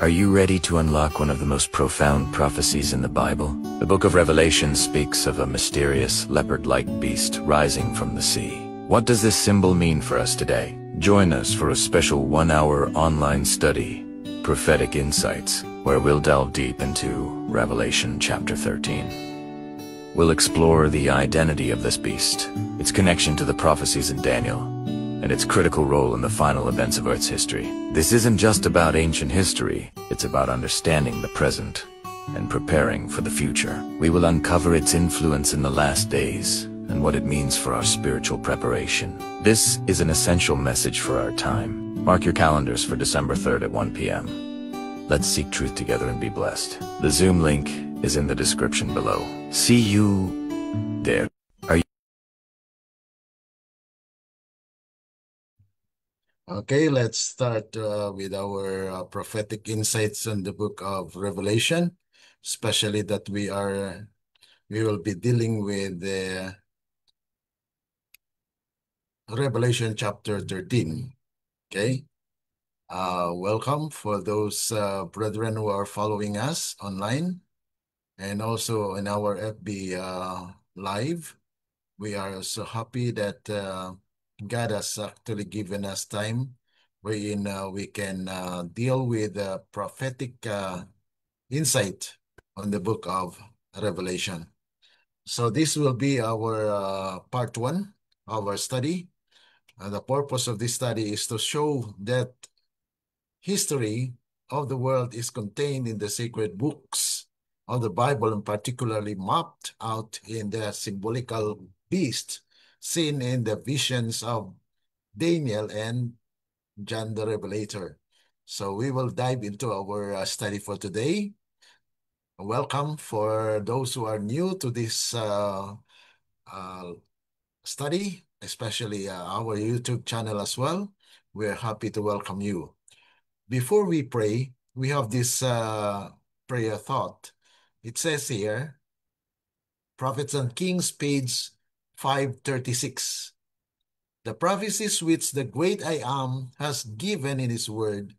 Are you ready to unlock one of the most profound prophecies in the Bible? The book of Revelation speaks of a mysterious leopard-like beast rising from the sea. What does this symbol mean for us today? Join us for a special 1-hour online study, Prophetic Insights, where we'll delve deep into Revelation chapter 13. We'll explore the identity of this beast, its connection to the prophecies in Daniel, and its critical role in the final events of Earth's history. This isn't just about ancient history, it's about understanding the present and preparing for the future. We will uncover its influence in the last days and what it means for our spiritual preparation. This is an essential message for our time. Mark your calendars for December 3rd at 1 p.m. Let's seek truth together and be blessed. The Zoom link is in the description below. See you there. Okay, let's start with our prophetic insights on the book of Revelation, especially that we will be dealing with Revelation chapter 13. Okay, welcome for those brethren who are following us online and also in our FB live. We are so happy that God has actually given us time wherein we can deal with prophetic insight on the book of Revelation. So this will be our part one of our study. The purpose of this study is to show that history of the world is contained in the sacred books of the Bible, and particularly mapped out in the symbolical beast seen in the visions of Daniel and John the Revelator. So we will dive into our study for today. Welcome for those who are new to this uh, study, especially our YouTube channel as well. We're happy to welcome you. Before we pray, we have this prayer thought. It says here, Prophets and Kings, page 536. The prophecies which the great I Am has given in his word,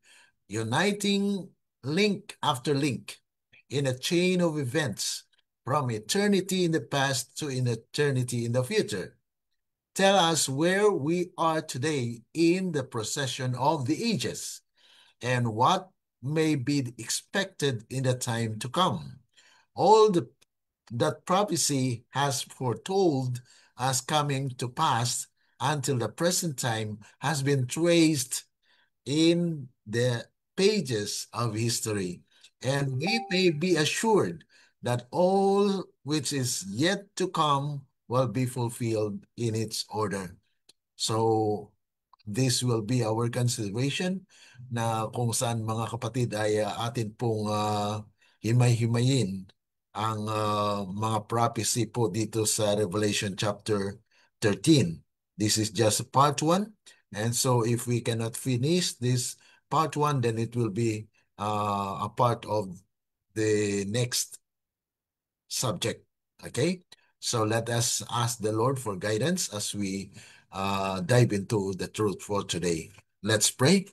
uniting link after link in a chain of events from eternity in the past to in eternity in the future. Tell us where we are today in the procession of the ages and what may be expected in the time to come. All that prophecy has foretold as coming to pass until the present time has been traced in the pages of history, and we may be assured that all which is yet to come will be fulfilled in its order. So, this will be our consideration na kung saan mga kapatid ay atin pong himay-himayin ang mga prophecy po dito sa Revelation chapter 13. This is just part 1. And so if we cannot finish this part 1, then it will be a part of the next subject. Okay? So let us ask the Lord for guidance as we dive into the truth for today. Let's pray.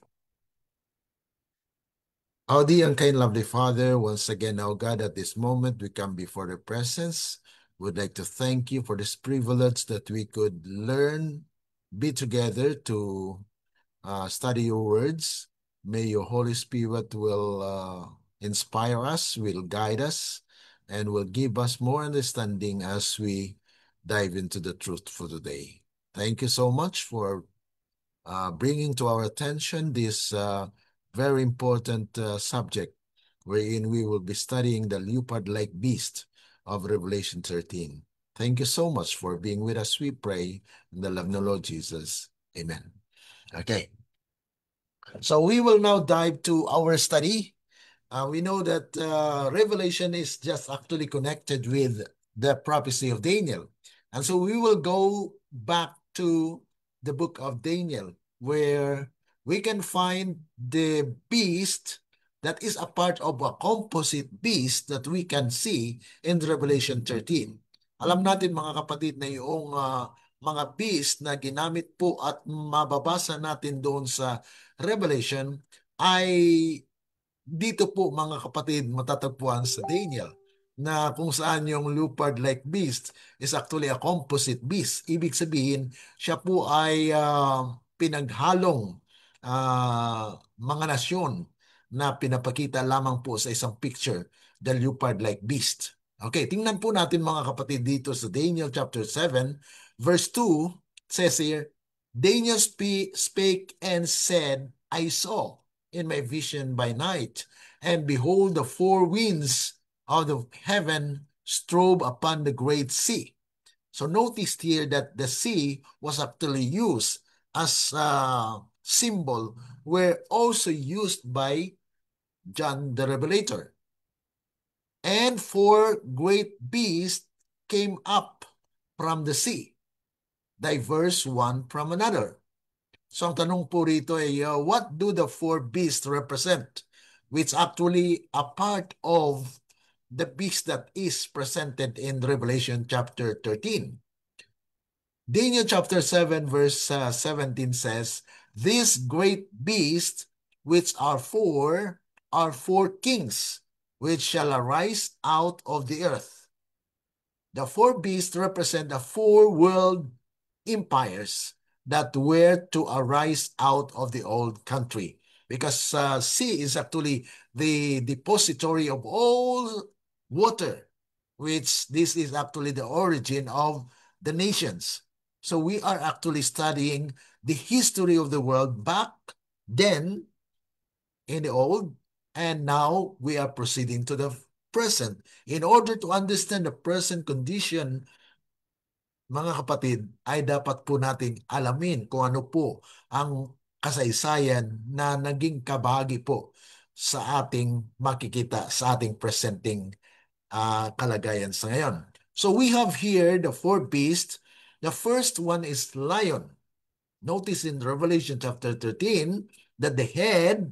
Our dear and kind lovely Father, once again, our God, at this moment we come before the presence. We'd like to thank you for this privilege that we could learn, be together to study your words. May your Holy Spirit will inspire us, will guide us, and will give us more understanding as we dive into the truth for today. Thank you so much for bringing to our attention this very important subject wherein we will be studying the leopard-like beast of Revelation 13. Thank you so much for being with us, we pray, in the love of the Lord Jesus. Amen. Okay. So we will now dive to our study. We know that Revelation is just actually connected with the prophecy of Daniel. And so we will go back to the book of Daniel, where we can find the beast that is a part of a composite beast that we can see in Revelation 13. Alam natin mga kapatid na yung mga beast na ginamit po at mababasa natin doon sa Revelation ay dito po mga kapatid matatagpuan sa Daniel na kung saan yung leopard-like beast is actually a composite beast. Ibig sabihin, siya po ay pinaghalong mga nasyon na pinapakita lamang po sa isang picture, the leopard-like beast. Okay, tingnan po natin mga kapatid dito sa Daniel chapter 7, verse 2, says here, Daniel spake and said, I saw in my vision by night, and behold, the four winds out of heaven strove upon the great sea. So notice here that the sea was actually used as a symbol, were also used by John the Revelator. And four great beasts came up from the sea, diverse one from another. So ang tanong po rito ay, what do the four beasts represent? Which actually a part of the beast that is presented in Revelation chapter 13. Daniel chapter 7 verse 17 says, These great beasts which are four kings which shall arise out of the earth. The four beasts represent the four world empires that were to arise out of the old country. Because sea is actually the depository of all water, which this is actually the origin of the nations. So we are actually studying the history of the world back then in the old, and now we are proceeding to the present. In order to understand the present condition, mga kapatid, ay dapat po nating alamin kung ano po ang kasaysayan na naging kabahagi po sa ating makikita, sa ating presenting kalagayan sa ngayon. So we have here the four beasts. The first one is lion. Notice in Revelation chapter 13 that the head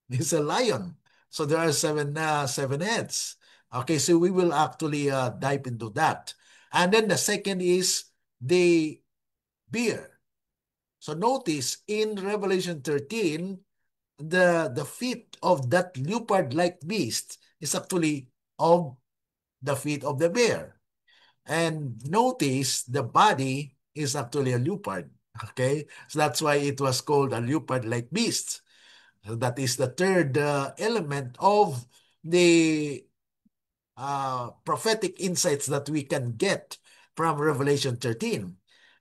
is a lion. So there are seven heads. Okay, so we will actually dive into that. And then the second is the bear. So notice in Revelation 13, the feet of that leopard-like beast is actually of the feet of the bear. And notice the body is actually a leopard. Okay, so that's why it was called a leopard-like beast. So that is the third element of the prophetic insights that we can get from Revelation 13.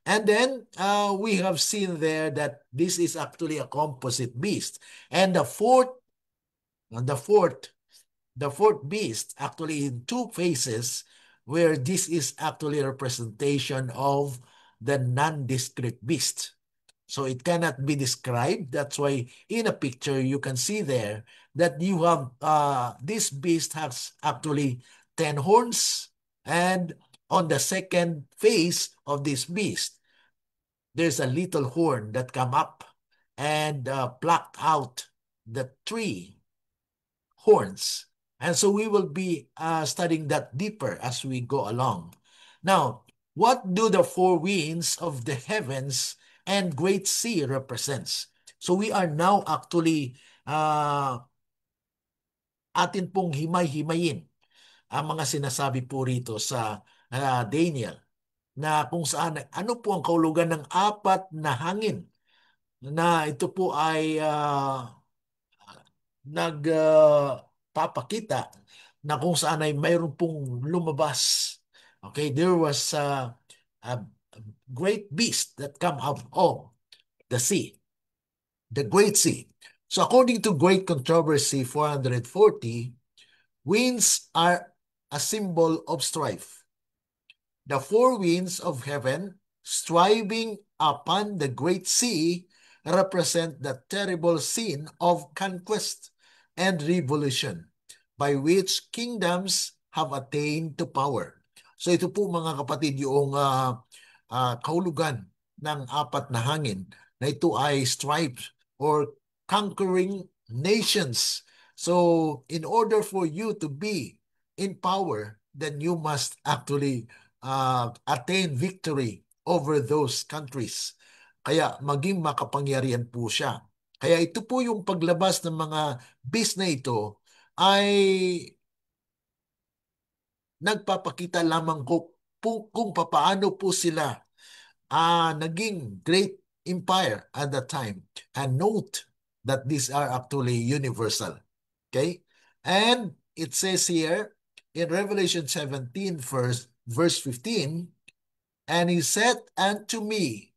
And then we have seen there that this is actually a composite beast. And the fourth beast actually in two phases, where this is actually a representation of the nondescript beast. So it cannot be described. That's why in a picture you can see there that you have this beast has actually 10 horns, and on the second face of this beast there's a little horn that come up and plucked out the three horns. And so we will be studying that deeper as we go along. Now, what do the four winds of the heavens and great sea represents? So we are now actually atin pong himay-himayin ang mga sinasabi po rito sa Daniel, na kung saan ano po ang kahulugan ng apat na hangin, na ito po ay nagpapakita na kung saan ay mayroon pong lumabas. Okay, there was a great beast that come out of the sea, the great sea. So according to Great Controversy 440, winds are a symbol of strife. The four winds of heaven striving upon the great sea represent the terrible sin of conquest and revolution by which kingdoms have attained to power. So ito po mga kapatid yung kahulugan ng apat na hangin, na ito ay strife or conquering nations. So in order for you to be in power, then you must actually attain victory over those countries. Kaya maging makapangyarihan po siya. Kaya ito po yung paglabas ng mga beast na ito ay nagpapakita lamang kung papaano po sila naging great empire at that time. And note that these are actually universal. Okay? And it says here in Revelation 17, verse 15, and he said unto me,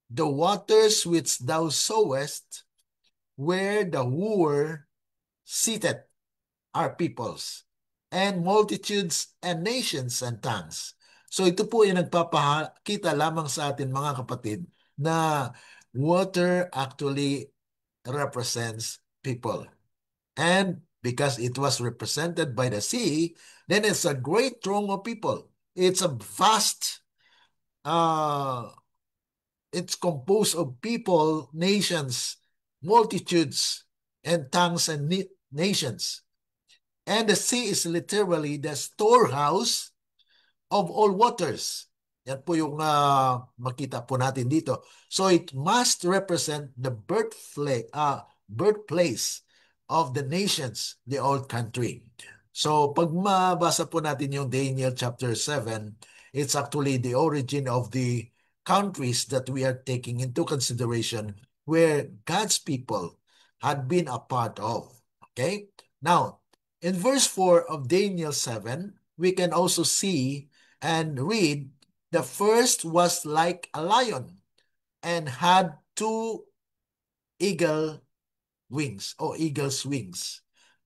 the waters which thou sawest, where the wooer seated, are peoples, and multitudes, and nations, and tongues. So ito po yung nagpapakita lamang sa atin mga kapatid na water actually represents people. And because it was represented by the sea, then it's a great throng of people. It's a vast, it's composed of people, nations, multitudes, and tongues and nations. And the sea is literally the storehouse of all waters. Yan po yung makita po natin dito. So it must represent the birthplace of the nations, the old country. So pag mabasa po natin yung Daniel chapter 7, it's actually the origin of the countries that we are taking into consideration where God's people had been a part of. Okay? Now, in verse 4 of Daniel 7, we can also see and read, the first was like a lion and had two eagle wings o eagle's wings.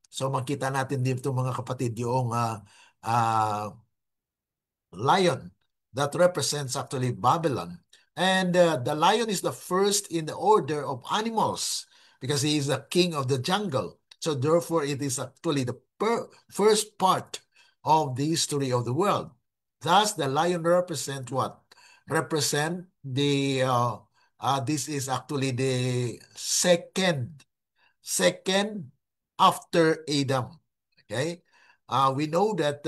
So makita natin dito mga kapatid yung lion that represents actually Babylon. And the lion is the first in the order of animals because he is the king of the jungle. So therefore it is actually the first part of the history of the world. Thus the lion represent what? Represent the this is actually the second after Adam. Okay? We know that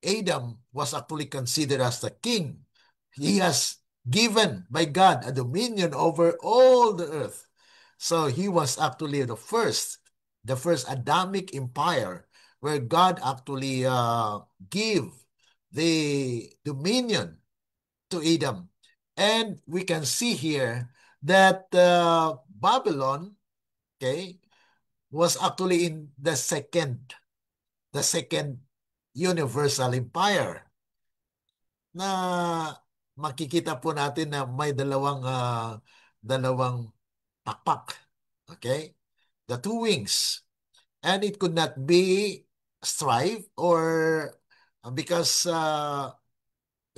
Adam was actually considered as the king. He has given by God a dominion over all the earth. So he was actually the first Adamic empire where God actually gave the dominion to Adam. And we can see here that Babylon, okay, was actually in the second universal empire na makikita po natin na may dalawang pakpak. Okay? The two wings. And it could not be strive or because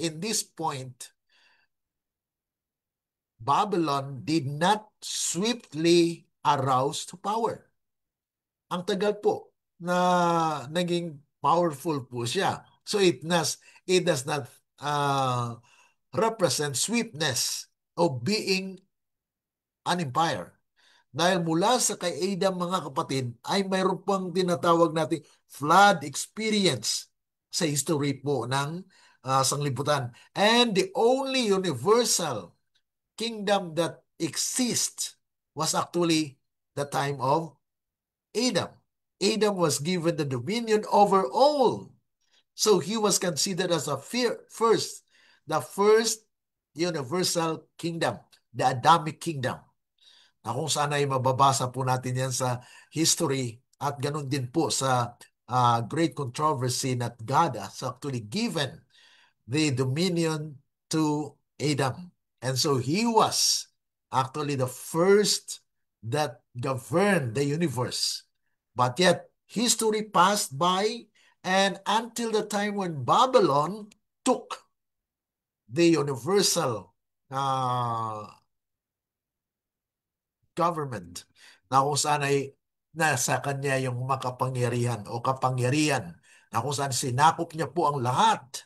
in this point, Babylon did not swiftly arouse to power. Ang tagal po na naging powerful po siya. So it does not represent swiftness of being an empire. Dahil mula sa kay Adam mga kapatid ay mayroon pang tinatawag nating flood experience sa history po ng sanglibutan. And the only universal kingdom that exists was actually the time of Adam. Adam was given the dominion over all. So he was considered as the first universal kingdom, the Adamic kingdom. Na kung saan ay mababasa po natin yan sa history at ganun din po sa great controversy that God has actually given the dominion to Adam. And so he was actually the first that governed the universe. But yet, history passed by, and until the time when Babylon took the universal government, na kung saan ay nasa kanya yung makapangyarihan o kapangyarihan, na kung saan sinakop niya po ang lahat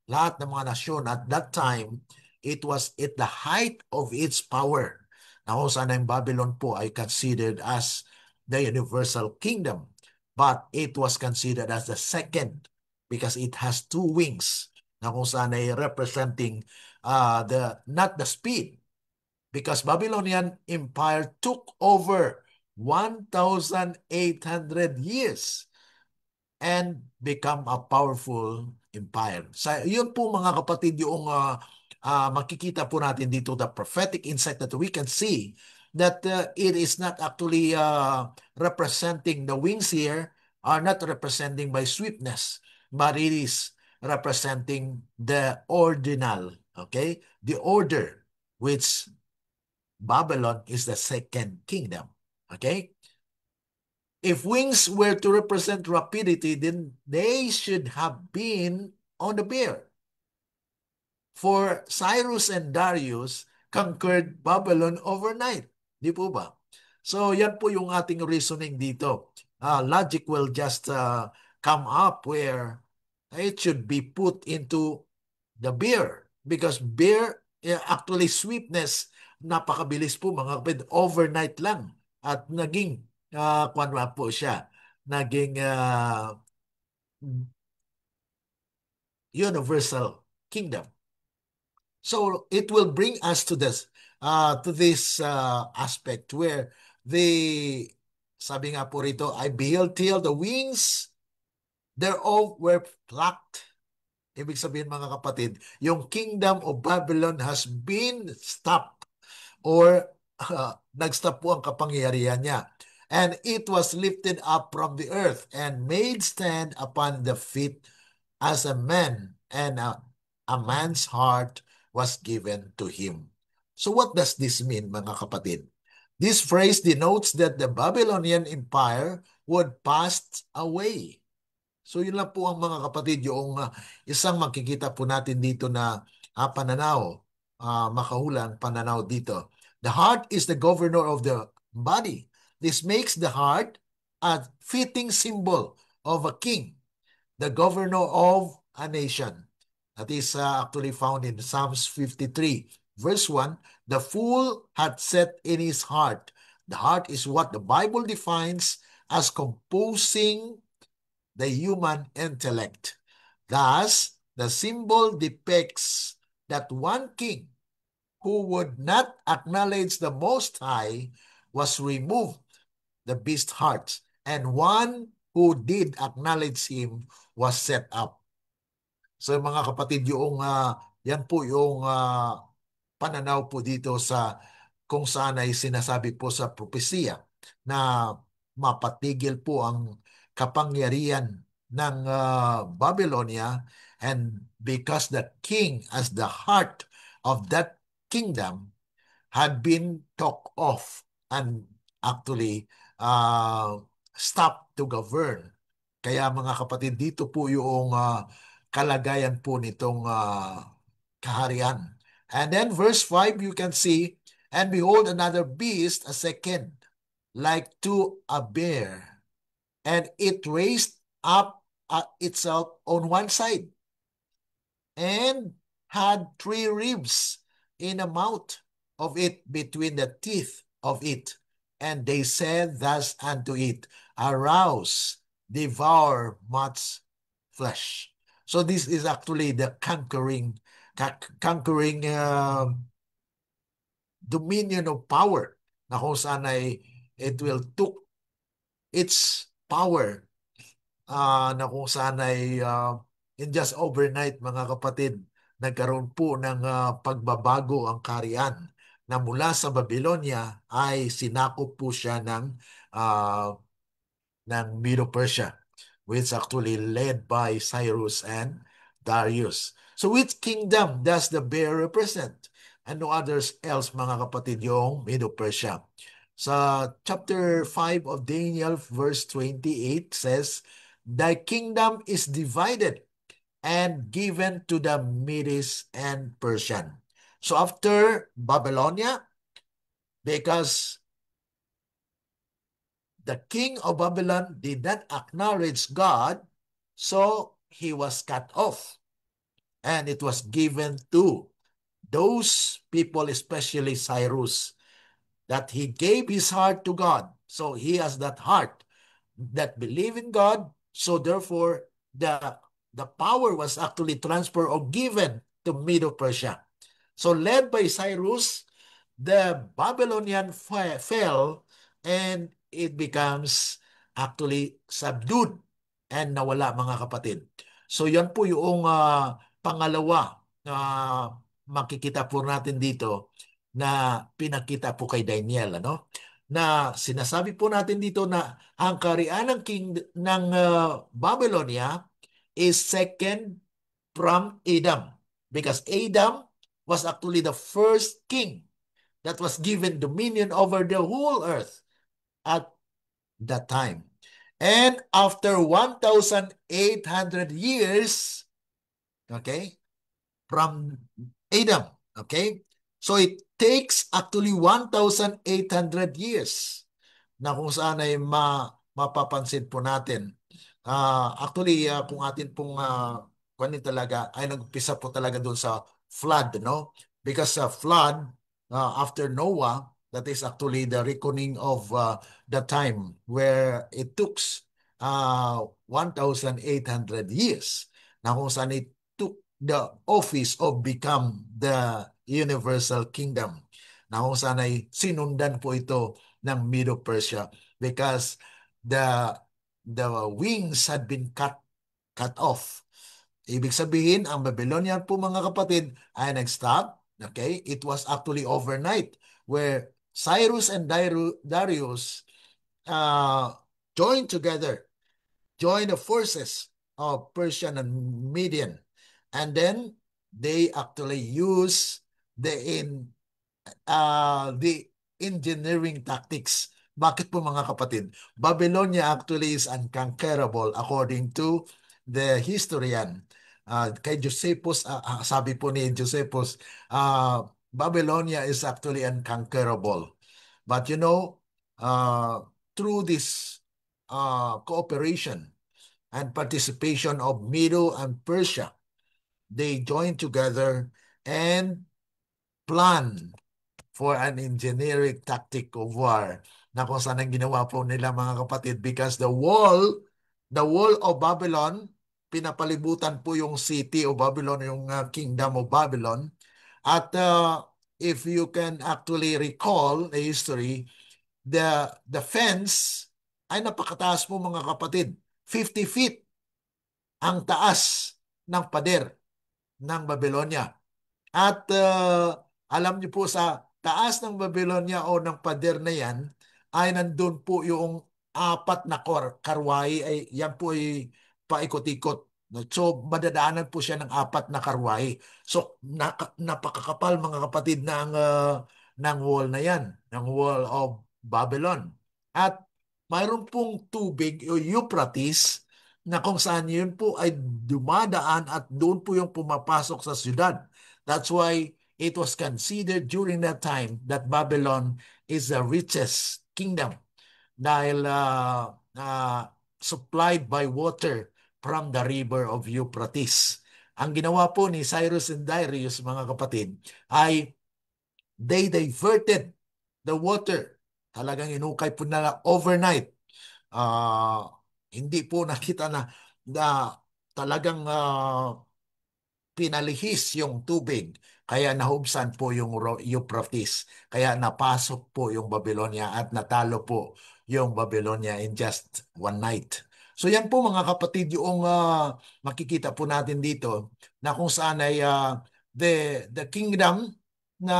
ng mga nasyon. At that time, it was at the height of its power, na kung saan ang Babylon po ay considered as the universal kingdom. But it was considered as the second because it has two wings, na kung saan ay representing not the speed, because Babylonian Empire took over 1,800 years and become a powerful empire. Yun po mga kapatid yung makikita po natin dito, the prophetic insight that we can see that it is not actually representing the wings here are not representing by swiftness, but it is representing the ordinal, okay? The order, which Babylon is the second kingdom, okay? If wings were to represent rapidity, then they should have been on the bear. For Cyrus and Darius conquered Babylon overnight. Di po ba? So yan po yung ating reasoning dito. Logic will just come up where it should be put into the bear. Because bear, actually sweetness, napakabilis po mga kapatid, overnight lang. At naging, kwan po siya, naging universal kingdom. So it will bring us to this aspect where sabi nga po rito, I beheld till the wings thereof were plucked. Ibig sabihin mga kapatid, yung kingdom of Babylon has been stopped or nag-stop po ang kapangyarihan niya. And it was lifted up from the earth and made stand upon the feet as a man, and a man's heart was given to him. So what does this mean, mga kapatid? This phrase denotes that the Babylonian Empire would pass away. So yun lang po ang mga kapatid, yung isang makikita po natin dito na pananaw, makahulang pananaw dito. The heart is the governor of the body. This makes the heart a fitting symbol of a king, the governor of a nation. That is actually found in Psalms 53, verse 1. The fool hath said in his heart. The heart is what the Bible defines as composing the human intellect. Thus, the symbol depicts that one king who would not acknowledge the Most High was removed, the beast heart, and one who did acknowledge him was set up. So mga kapatid, yung yan po yung pananaw po dito sa kung saan ay sinasabi po sa propesiya na mapatigil po ang kapangyarihan ng Babylonia, and because the king as the heart of that kingdom had been took off and actually stopped to govern. Kaya mga kapatid, dito po yung kalagayan po nitong kaharian. And then verse 5, you can see, and behold another beast, a second, like to a bear, and it raised up itself on one side, and had 3 ribs in the mouth of it between the teeth of it. And they said thus unto it, arouse, devour much flesh. So this is actually the conquering dominion of power na kung saan ay it will took its power na kung saan ay in just overnight mga kapatid, nagkaroon po ng pagbabago ang kaharian na mula sa Babylonia ay sinakop po siya ng Medo-Persia, which actually led by Cyrus and Darius. So which kingdom does the bear represent? And no others else mga kapatid yung Medo-Persia. Sa chapter 5 of Daniel verse 28 says, thy kingdom is divided and given to the Medes and Persian. So after Babylonia, because the king of Babylon did not acknowledge God, so he was cut off. And it was given to those people, especially Cyrus, that he gave his heart to God. So he has that heart that believe in God. So therefore, the power was actually transferred or given to Medo-Persia. So led by Cyrus, the Babylonian fell and it becomes actually subdued and nawala, mga kapatid. So yan po yung pangalawa na makikita po natin dito na pinakita po kay Daniel, ano? Na sinasabi po natin dito na ang kaharian ng Babylonia is second from Adam, because Adam was actually the first king that was given dominion over the whole earth at that time. And after 1,800 years, okay, from Adam, okay, so it takes actually 1,800 years na kung saan ay mapapansin po natin. Kung atin pong kunin talaga, ay nagpisa po talaga doon sa flood, no? Because sa flood, after Noah, that is actually the reckoning of the time where it took 1,800 years na kung saan it took the office of become the universal kingdom, na kung saan ay sinundan po ito ng Medo-Persia because the wings had been cut off. Ibig sabihin, ang Babylonian po, mga kapatid, ay nag-stop. Okay? It was actually overnight where Cyrus and Darius uh, joined together, joined the forces of Persian and Median. And then they actually use the engineering tactics. Bakit po, mga kapatid? Babylonia actually is unconquerable according to the historian. Kay Josephus, sabi po ni Josephus, Babylonia is actually unconquerable. But through this cooperation and participation of Medo and Persia, they joined together and plan for an engineering tactic of war na kung saan ang ginawa po nila, mga kapatid, because the wall of Babylon, pinapalibutan po yung city of Babylon, yung kingdom of Babylon. At if you can actually recall the history, the fence ay napakataas po, mga kapatid. 50 feet ang taas ng pader ng Babylonia. At alam niyo po, sa taas ng Babylonia o ng pader na yan, ay nandun po yung apat na karwahe. Ay, yan po ay paikot-ikot. So, madadaanan po siya ng apat na karwahe. So, napakakapal, mga kapatid, ng wall na yan, ng wall of Babylon. At mayroon pong tubig, o Euphrates, na kung saan yun po ay dumadaan at doon po yung pumapasok sa syudad. That's why it was considered during that time that Babylon is the richest kingdom dahil supplied by water from the river of Euphrates. Ang ginawa po ni Cyrus and Darius, mga kapatid, ay they diverted the water. Talagang inukay po na overnight. Hindi po nakita na talagang pinalihis yung tubig. Kaya nahubsan po yung Euphrates. Kaya napasok po yung Babylonia at natalo po yung Babylonia in just one night. So yan po, mga kapatid, yung makikita po natin dito na kung saan ay the kingdom na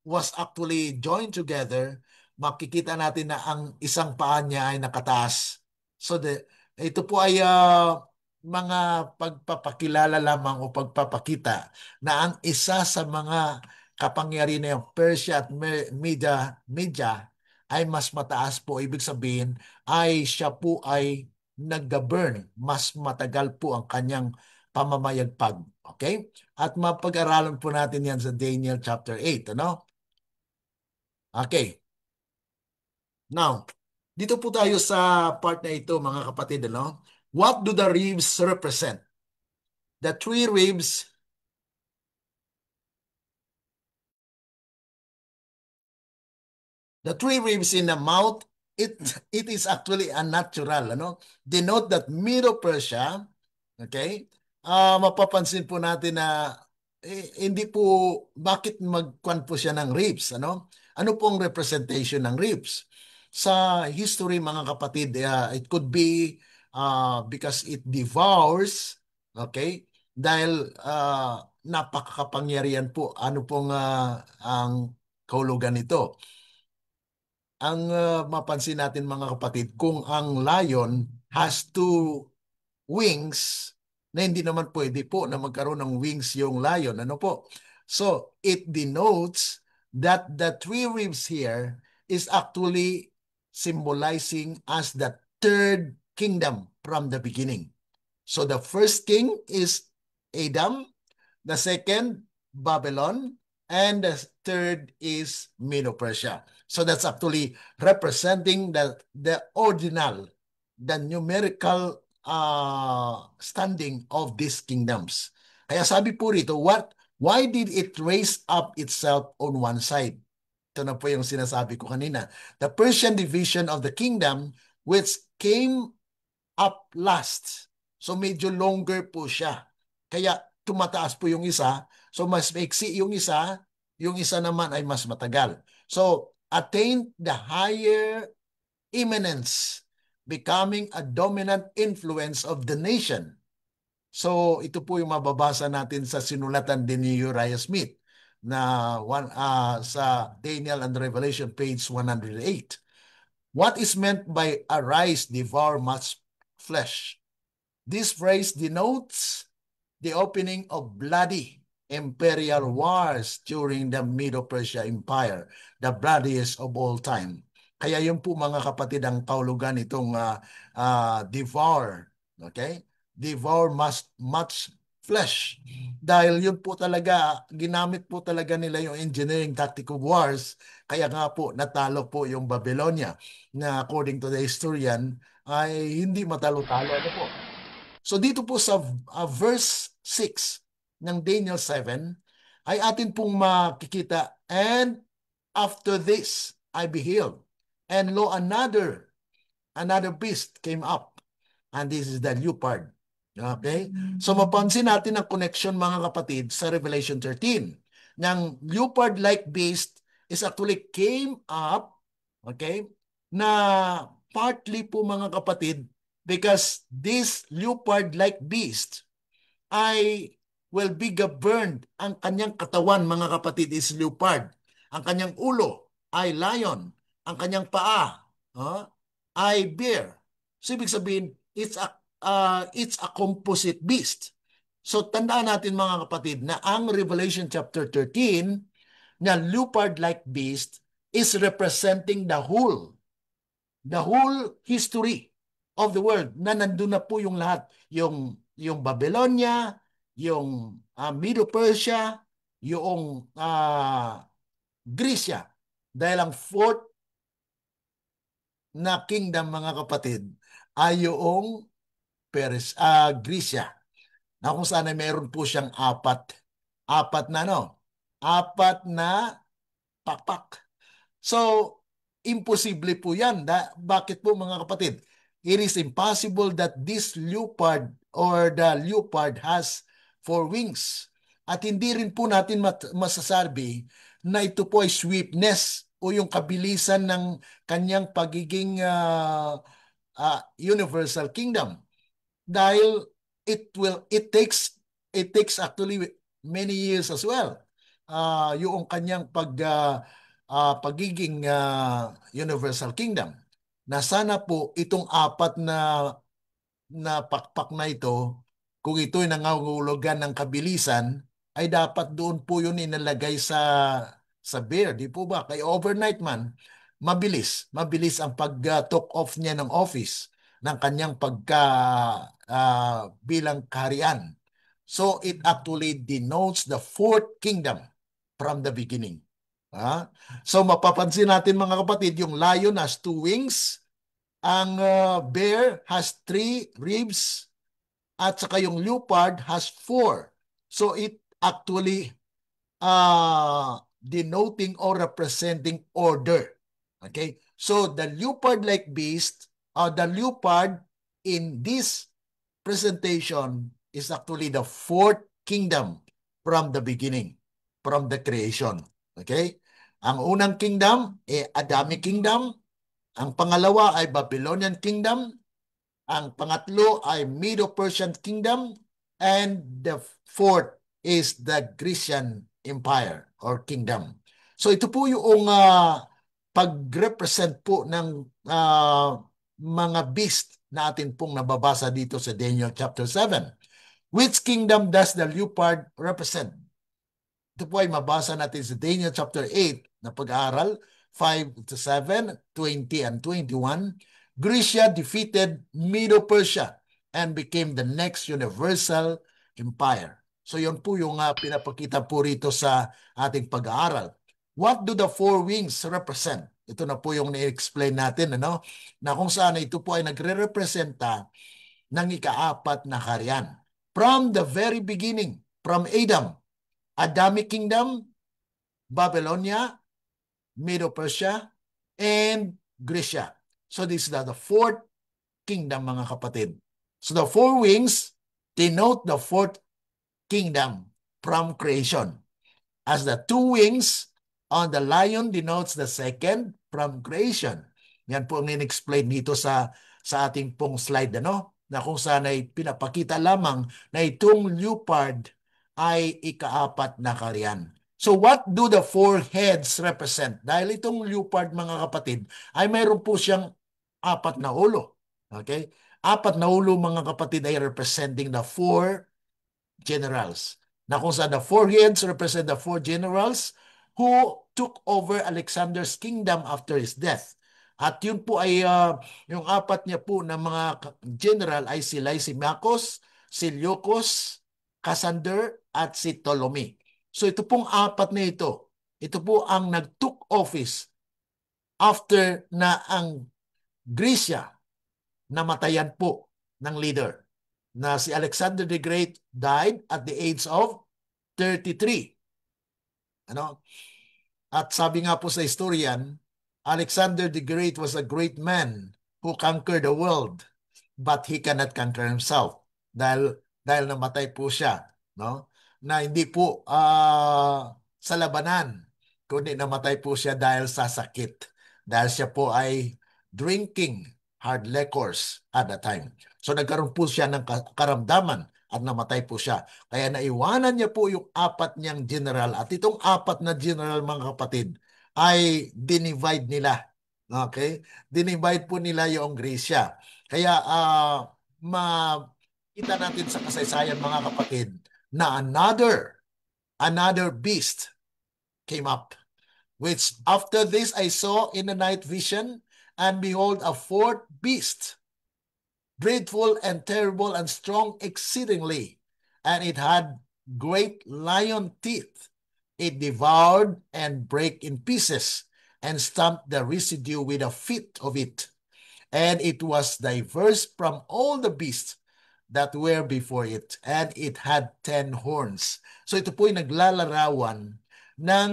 was actually joined together. Makikita natin na ang isang paa niya ay nakataas. So ito po ay mga pagpapakilala lamang o pagpapakita na ang isa sa mga kapangyarihan ng Persia at Media ay mas mataas po. Ibig sabihin ay siya po ay nag-govern. Mas matagal po ang kanyang pamamayagpag. Okay? At mapag-aralan po natin yan sa Daniel chapter 8. Ano? Okay. Now, dito po tayo sa part na ito, mga kapatid. Ano? What do the ribs represent? The three ribs in the mouth, it is actually unnatural, ano? Denote that Medo-Persia, okay? Mapapansin po natin na hindi po, bakit magkwan po siya ng ribs, ano? Ano pong representation ng ribs? Sa history, mga kapatid, it could be because it devours, okay? Dahil napakakapangyarihan po. Ano pong ang kahulugan nito? Ang mapansin natin, mga kapatid, kung ang lion has two wings, na hindi naman pwede po na magkaroon ng wings yung lion. Ano po? So, it denotes that the three ribs here is actually symbolizing as the third kingdom from the beginning. So, the first king is Adam, the second, Babylon, and the third is Medo-Persia. So that's actually representing the ordinal, the numerical standing of these kingdoms. Kaya sabi po rito, why did it raise up itself on one side? Ito na po yung sinasabi ko kanina. The Persian division of the kingdom which came up last. So medyo longer po siya. Kaya tumataas po yung isa. So mas maiksi yung isa naman ay mas matagal. So attained the higher eminence, becoming a dominant influence of the nation. So ito po yung mababasa natin sa sinulatan din ni Uriah Smith na sa Daniel and Revelation page 108. What is meant by arise, devour much flesh? This phrase denotes the opening of bloody imperial wars during the Medo-Persia Empire, the bloodiest of all time. Kaya yun po, mga kapatid, ang kahulugan itong devour. Okay? Devour much flesh. Dahil yun po talaga, ginamit po talaga nila yung engineering tactic of wars. Kaya nga po, natalo po yung Babylonia na according to the historian, ay hindi matalo-talo. Ano po? So dito po sa verse 6 ng Daniel 7, ay atin pong makikita, and after this I beheld, and lo, another beast came up, and this is the leopard. Okay? So mapansin natin ang connection, mga kapatid, sa Revelation 13. Ng leopard-like beast is actually came up, okay, na partly po, mga kapatid, because this leopard-like beast ay will be governed. Ang kanyang katawan, mga kapatid, is leopard. Ang kanyang ulo ay lion. Ang kanyang paa ay bear. So ibig sabihin, it's a composite beast. So tandaan natin, mga kapatid, na ang Revelation chapter 13 na leopard-like beast is representing the whole history of the world, na nandun na po yung lahat, yung Babylonia, yung Medo-Persia, yung Grecia. Dahil ang fourth na kingdom, mga kapatid, ay yung Grecia, na kung saan ay mayroon po siyang apat na pakpak. So, imposible po yan. Bakit po, mga kapatid? It is impossible that this leopard or the leopard has four wings. At hindi rin po natin masasabi na ito po ay swiftness o yung kabilisan ng kanyang pagiging universal kingdom. Dahil it takes actually many years as well. Yung kanyang pagiging universal kingdom, na sana po itong apat na pakpak na ito, kung ito'y nangangahulugan ng kabilisan, ay dapat doon po yun inalagay sa bear, di po ba? Kaya overnight man, mabilis ang pag-took off niya ng office ng kanyang bilang kaharian. So it actually denotes the fourth kingdom from the beginning. So mapapansin natin, mga kapatid, yung lion has two wings, ang bear has three ribs, at saka yung leopard has four. So it actually denoting or representing order. Okay? So the leopard-like beast, the leopard in this presentation is actually the fourth kingdom from the beginning, from the creation. Okay? Ang unang kingdom, Adamic kingdom. Ang pangalawa ay Babylonian kingdom. Ang pangatlo ay Medo-Persian kingdom. And the fourth is the Grecian Empire or kingdom. So ito po yung pag-represent po ng mga beast na atin pong nababasa dito sa Daniel chapter 7. Which kingdom does the leopard represent? Ito po ay mabasa natin sa Daniel chapter 8 na pag-aaral, 5 to 7, 20 and 21. Grecia defeated Medo-Persia and became the next universal empire. So yun po yung pinapakita po rito sa ating pag-aaral. What do the four wings represent? Ito na po yung ni-explain natin, ano? Na kung saan ito po ay nagre-representa ng ikaapat na kaharian. From the very beginning, from Adam, Adamic kingdom, Babylonia, Medo-Persia, and Grecia. So this is the fourth kingdom, mga kapatid. So the four wings denote the fourth kingdom from creation. As the two wings on the lion denotes the second from creation. Yan po ang in-explain dito sa ating pong slide, ano? Na kung saan ay pinapakita lamang na itong leopard ay ikaapat na kaharian. So what do the four heads represent? Dahil itong leopard, mga kapatid, ay mayroon po siyang apat na ulo. Okay? Apat na ulo, mga kapatid, ay representing the four generals. Na kung saan the four heads represent the four generals who took over Alexander's kingdom after his death. At yun po ay yung apat niya po na mga general ay si Lysimachus, Seleucus, Cassander, at si Ptolemy. So ito pong apat na ito po ang nag-took office after na ang Grecia namatayan po ng leader na si Alexander the Great died at the age of 33. Ano? At sabi nga po sa historian, Alexander the Great was a great man who conquered the world, but he cannot conquer himself dahil namatay po siya, no? Na hindi po sa labanan, kundi namatay po siya dahil sa sakit. Dahil siya po ay drinking hard liquors at the time. So nagkaroon po siya ng karamdaman at namatay po siya. Kaya naiwanan niya po yung apat niyang general. At itong apat na general, mga kapatid, ay dinivide nila. Okay? Dinivide po nila yung Grecia. Kaya makita natin sa kasaysayan, mga kapatid, na another beast came up, which after this I saw in the night vision, and behold, a fourth beast, dreadful and terrible and strong exceedingly, and it had great lion teeth. It devoured and brake in pieces, and stamped the residue with the feet of it. And it was diverse from all the beasts that were before it, and it had 10 horns. So ito po ay naglalarawan ng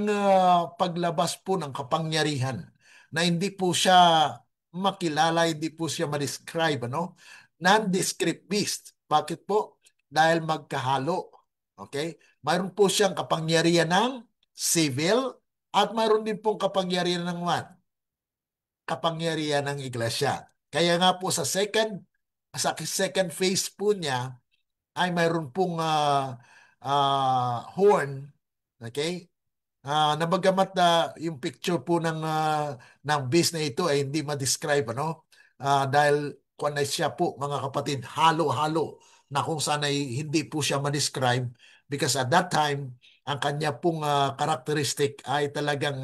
paglabas po ng kapangyarihan na hindi po siya makilala, hindi po siya ma-describe, ano? Non-descript beast. Bakit po? Dahil magkahalo. Okay? Mayroon po siyang kapangyarihan ng civil at mayroon din pong kapangyarihan ng what? Kapangyarihan ng iglesia. Kaya nga po sa second phase po niya ay mayroon pong horn, okay? Na bagamat yung picture po ng beast na ito ay hindi ma-describe, ano? Dahil kung na siya po, mga kapatid, halo-halo na kung saan ay hindi po siya ma-describe because at that time, ang kanya pong characteristic ay talagang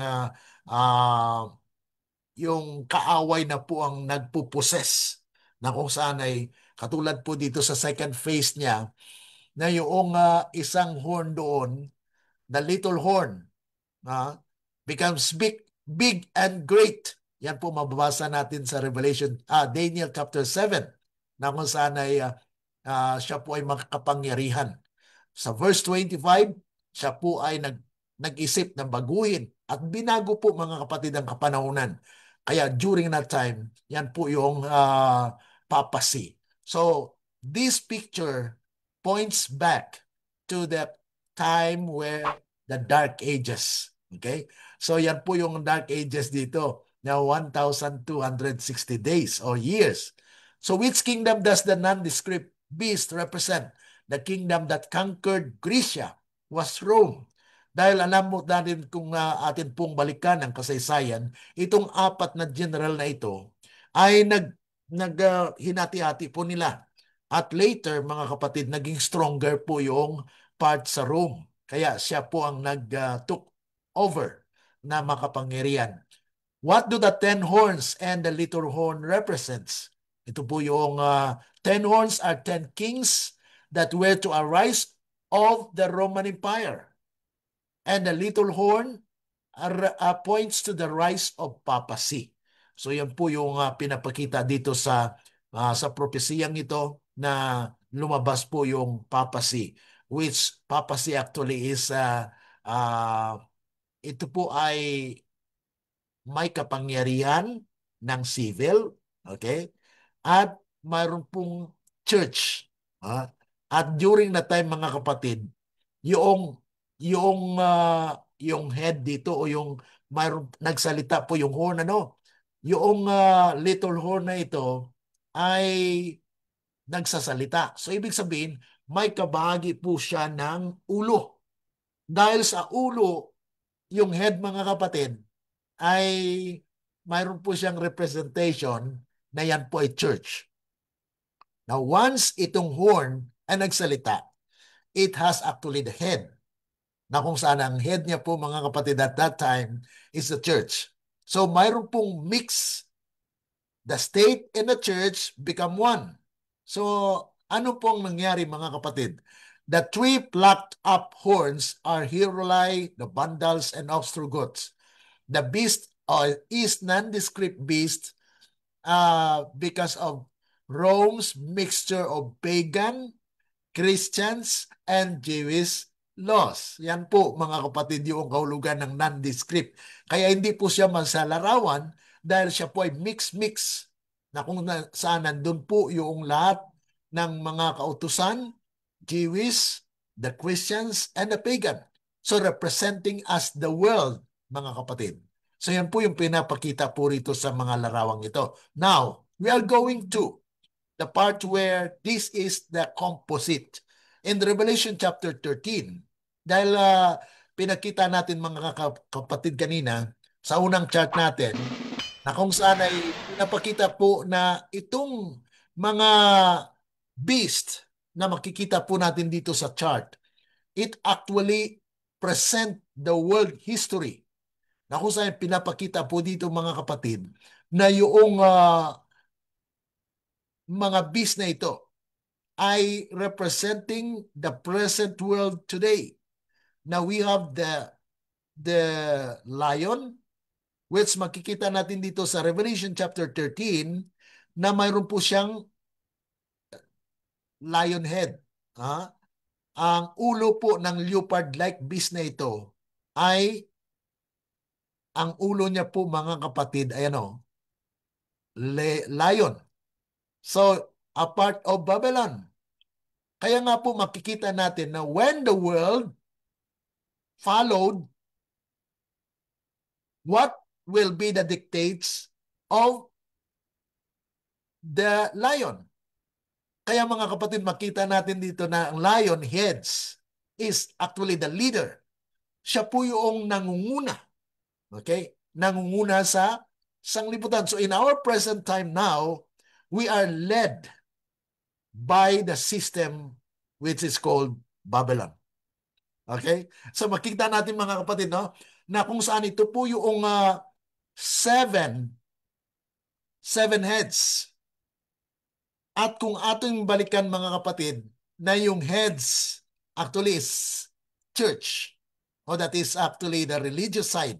yung kaaway na po ang nagpuposes na kung saan ay katulad po dito sa second phase niya na yung isang horn doon, the little horn, becomes big and great. Yan po mababasa natin sa Revelation, Daniel chapter 7, na kung saan ay siya po ay makapangyarihan. Sa verse 25, siya po ay nag-isip na baguhin at binago po, mga kapatid, ang kapanahunan. Kaya during that time, yan po yung papacy. So this picture points back to the time where the Dark Ages. Okay? So yan po yung Dark Ages dito na 1,260 days or years. So which kingdom does the nondescript beast represent? The kingdom that conquered Grecia was Rome. Dahil alam mo natin kung atin pong balikan ang kasaysayan, itong apat na general na ito ay hinati-hati po nila. At later, mga kapatid, naging stronger po yung part sa Rome. Kaya siya po ang nag-took over na makapangyarihan. What do the 10 horns and the little horn represents? Ito po yung 10 horns are 10 kings that were to arise of the Roman Empire. And the little horn points to the rise of papacy. So yan po yung pinapakita dito sa propesiyang ito na lumabas po yung papacy, which papacy actually is ito po ay may kapangyarihan ng civil, okay? At mayroon pong church. At during that time, mga kapatid, yung head dito o yung mayroon nagsalita po yung horn, yung little horn na ito ay nagsasalita. So ibig sabihin, may kabahagi po siya ng ulo. Dahil sa ulo, yung head, mga kapatid, ay mayroon po siyang representation na yan po ay church. Now, once itong horn ay nagsalita, it has actually the head. Na kung saan ang head niya po, mga kapatid, at that time is the church. So mayroon pong mix. The state and the church become one. So ano pong nangyari, mga kapatid? The three plucked up horns are Hiruli, the Vandals, and Ostrogoths. The beast is nondescript beast because of Rome's mixture of pagan, Christians, and Jewish laws. Yan po, mga kapatid, yung kahulugan ng nondescript. Kaya hindi po siya mansalarawan dahil siya po ay mix-mix na kung saan nandun po yung lahat ng mga kautusan, Jewish, the Christians, and the pagan. So representing us the world, mga kapatid. So yan po yung pinapakita po rito sa mga larawang ito. Now, we are going to the part where this is the composite. In Revelation chapter 13, dahil pinakita natin, mga kapatid, kanina sa unang chart natin, na kung saan ay pinapakita po na itong mga beast na makikita po natin dito sa chart, it actually present the world history. Na kung saan pinapakita po dito, mga kapatid, na yung mga beast na ito ay representing the present world today. Now we have the lion, which makikita natin dito sa Revelation chapter 13 na mayroon po siyang lion head. Ang ulo po ng leopard-like beast na ito ay ang ulo niya po, mga kapatid, ay lion. So, a part of Babylon. Kaya nga po makikita natin na when the world followed, what will be the dictates of the lion? Kaya, mga kapatid, makita natin dito na ang lion heads is actually the leader. Siya po yung nangunguna. Okay? Nangunguna sa sanglibutan. So in our present time now, we are led by the system which is called Babylon. Okay? So makita natin, mga kapatid, na kung saan ito po yung seven heads. At kung ating balikan, mga kapatid, na yung heads actually is church. O that is actually the religious side.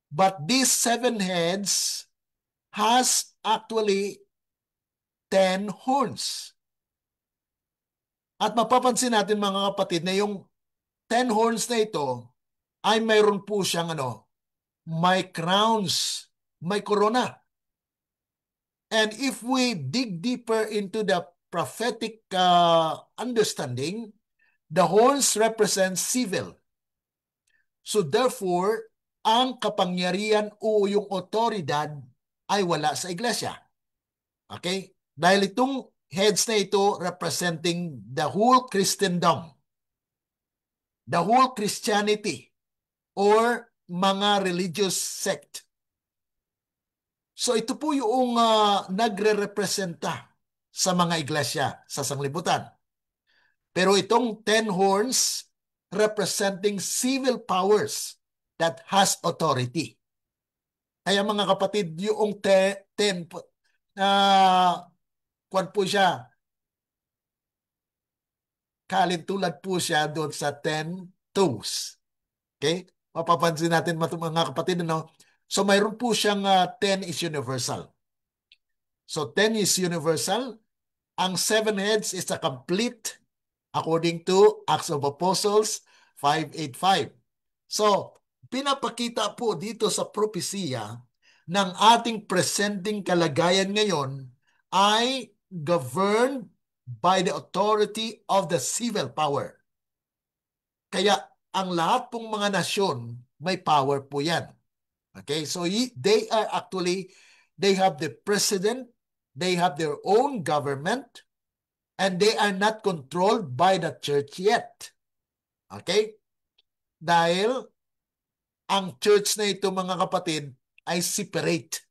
But these 7 heads has actually 10 horns. At mapapansin natin, mga kapatid, na yung 10 horns na ito ay mayroon po siyang may crowns, may corona. And if we dig deeper into the prophetic understanding, The horns represent civil. So therefore, ang kapangyarihan o yung otoridad ay wala sa iglesia. Okay? Dahil itong heads na ito representing the whole Christendom, the whole Christianity, or mga religious sect. So ito po yung nagre-representa sa mga iglesia sa sanglibutan. Pero itong 10 horns representing civil powers that has authority. Kaya mga kapatid, yung 10 kwan po siya, kalintulad po siya doon sa 10 toes. Okay? Mapapansin natin mga kapatid, ano? So mayroon po siyang 10 is universal. So 10 is universal. Ang 7 heads is a complete according to Acts of Apostles 5:8-5. So, pinapakita po dito sa propesiya ng ating presenting kalagayan ngayon ay governed by the authority of the civil power. Kaya ang lahat pong mga nasyon may power po yan. Okay, so they are actually, they have the president, they have their own government, and they are not controlled by the church yet. Okay? Dahil ang church na ito, mga kapatid, ay separate.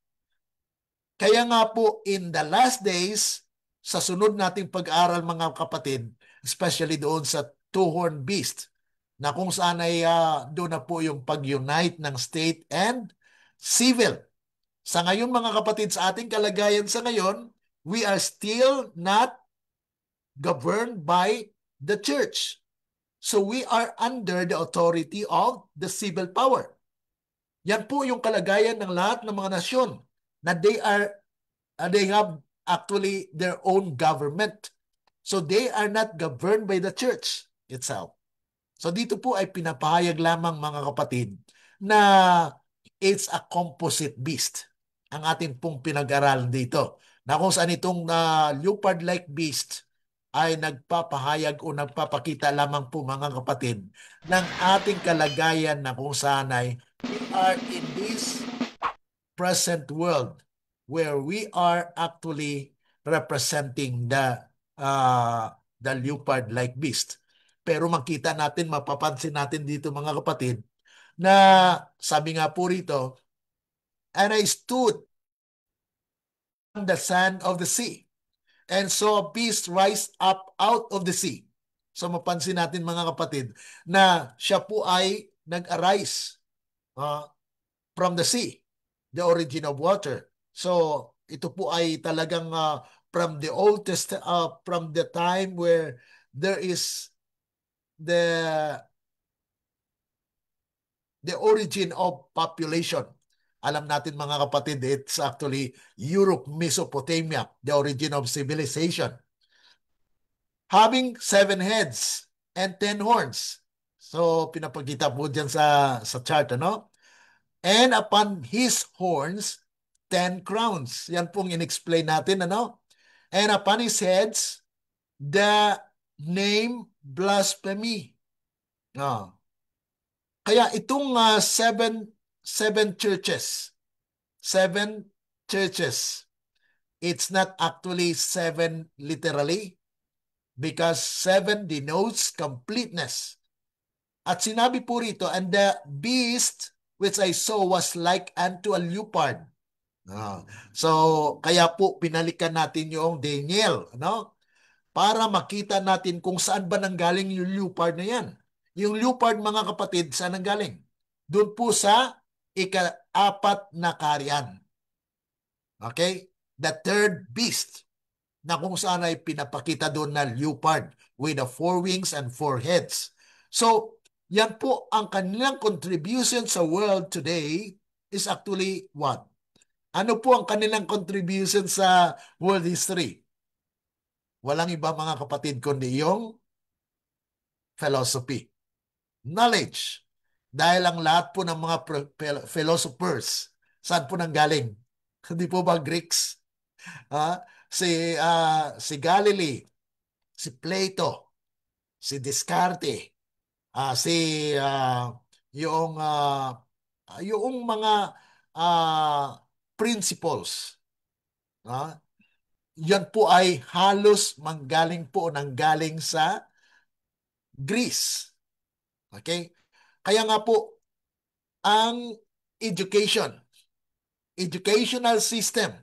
Kaya nga po, in the last days, sa sunod nating pag-aaral, mga kapatid, especially doon sa two-horned beast, na kung saan ay doon na po yung pag-unite ng state and civil. Sa ngayon, mga kapatid, sa ating kalagayan sa ngayon, we are still not governed by the church. So we are under the authority of the civil power. Yan po yung kalagayan ng lahat ng mga nasyon na they have actually their own government. So they are not governed by the church itself. So dito po ay pinapahayag lamang, mga kapatid, na it's a composite beast ang ating pong pinag-aralan dito. Na kung saan itong leopard-like beast ay nagpapahayag o nagpapakita lamang po, mga kapatid, ng ating kalagayan na kung saan ay we are in this present world where we are actually representing the leopard-like beast. Pero makita natin, mapapansin natin dito, mga kapatid, na sabi nga po rito, and I stood on the sand of the sea and saw a beast rise up out of the sea. So mapansin natin, mga kapatid, na siya po ay nag-arise from the sea, the origin of water. So ito po ay talagang from the Old Testament, from the time where there is the origin of population. Alam natin, mga kapatid, it's actually Europe, Mesopotamia, the origin of civilization. Having 7 heads and 10 horns. So, pinapakita po dyan sa chart, ano? And upon his horns, 10 crowns. Yan pong in-explain natin, ano? And upon his heads, the name blasphemy. Kaya itong 7 churches, it's not actually 7 literally, because 7 denotes completeness. At sinabi po rito, and the beast which I saw was like unto a leopard. So, kaya po pinalikan natin yung Daniel, ano? Para makita natin kung saan ba nanggaling yung leopard na yan. Yung leopard, mga kapatid, saan nanggaling? Doon po sa ika-4 na kaharian. Okay? The third beast, na kung saan ay pinapakita doon na leopard with the 4 wings and 4 heads. So, yan po ang kanilang contribution sa world today is actually what? Ano po ang kanilang contribution sa world history? Walang iba, mga kapatid, kundi yung philosophy. Knowledge. Dahil ang lahat po ng mga philosophers, saan po nanggaling? Hindi po ba Greeks? Si Galilee, si Plato, si Descartes, yung yung mga principles, yan po ay halos nanggaling sa Greece. Okay? Kaya nga po, ang educational system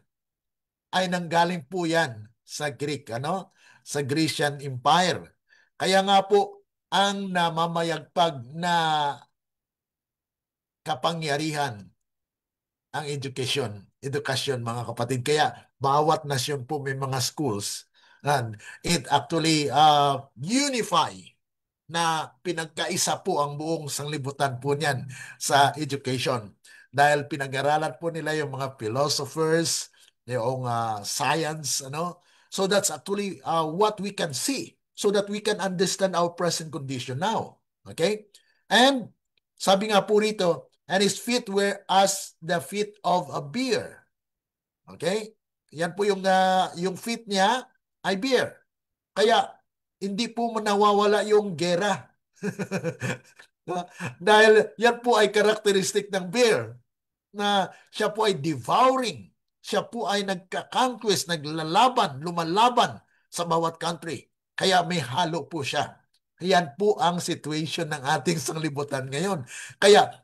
ay nanggaling po yan sa Greek, sa Grecian Empire. Kaya nga po, ang namamayagpag na kapangyarihan ang edukasyon mga kapatid. Kaya bawat nasyon po may mga schools and it actually unify na pinagkaisa po ang buong sanglibutan po niyan sa education. Dahil pinag-aralan po nila yung mga philosophers, yung science, So that's actually what we can see so that we can understand our present condition now. Okay? And sabi nga po rito, and his feet were as the feet of a bear. Okay? Yan po yung feet niya ay bear. Kaya hindi po nawawala yung gera. Dahil yan po ay karakteristik ng bear na siya po ay devouring. Siya po ay nagka-conquest, lumalaban sa bawat country. Kaya may halo po siya. Yan po ang situation ng ating sanglibutan ngayon. Kaya